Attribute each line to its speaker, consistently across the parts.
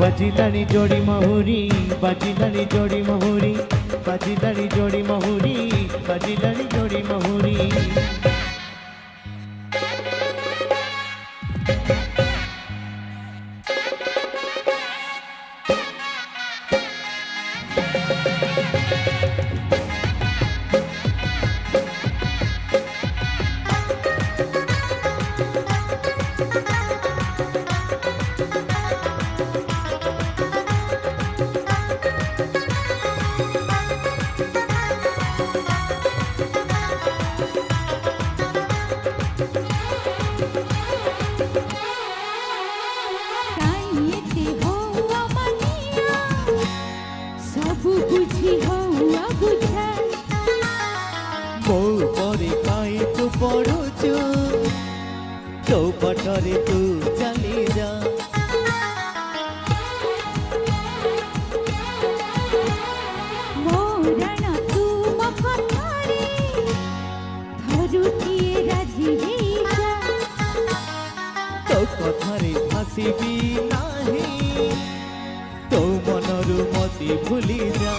Speaker 1: बजिलानी जोड़ी महुरी बजिलानी जोड़ी महुरी बजिलानी जोड़ी महुरी बजिलानी जोड़ी महुरी चौपटरे तू चली जा
Speaker 2: मोरण तू मफारे धरुथिए राजी जा
Speaker 1: तो कथारे भासिबी नाही तो मनरु मती भूली जा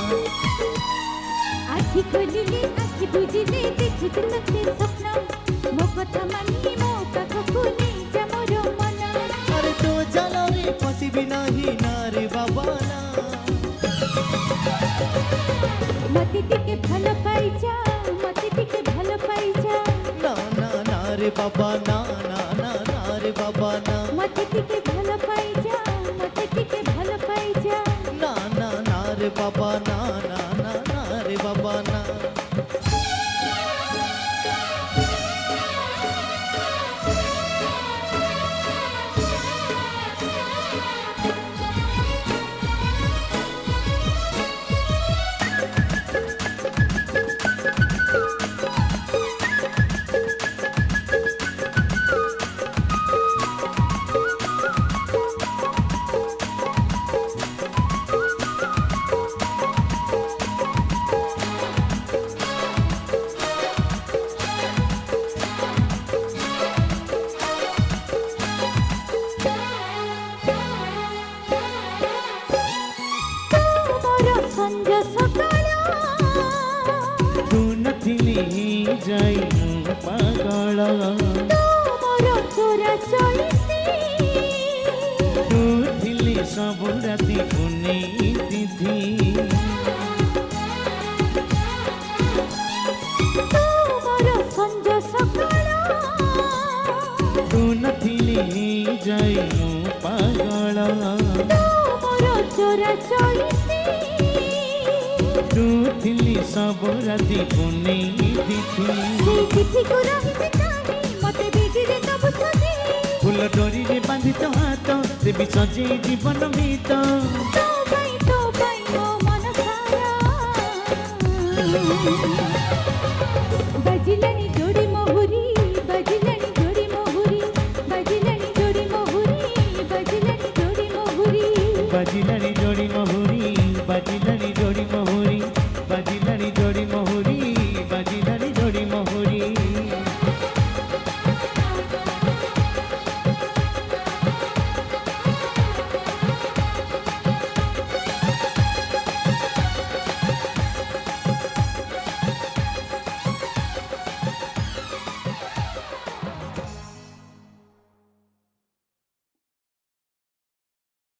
Speaker 2: आखि खोलिले आखि बुझिले देखुछु तते स्वप्न मो कथा मानि मो पाखकु नै जा मोर मन
Speaker 1: अरे तो जलरे पसिबी नाही ना रे बाबा ना
Speaker 2: मते टिके भलो पाइ जा मते टिके भलो पाइ जा
Speaker 1: ना ना ना रे बाबा ना ना ना ना रे बाबा ना
Speaker 2: मते टिके भलो पाइ जा मते टिके भलो पाइ जा
Speaker 1: ना ना ना रे बाबा ना ना ना ना रे बाबा ना जाई पागल
Speaker 2: मोर चोरा चलिसी
Speaker 1: तू थिली सब राति पुनी तिथि
Speaker 2: मोर संज सकाळ
Speaker 1: तू नथिली जाई पागल
Speaker 2: मोर चोरा चलिसी
Speaker 1: तू थिली सब राति पुनी
Speaker 2: तिथि को रहिबे नाही मते बिगिरे तब सजे
Speaker 1: फूल डोरी रे बांधि तो हाथ देवी सजे जीवन भीत
Speaker 2: तो भाई मो मन सारा बजिलानी जोड़ी महुरी बजिलानी जोड़ी महुरी बजिलानी जोड़ी महुरी बजिलानी जोड़ी महुरी
Speaker 1: बजिलानी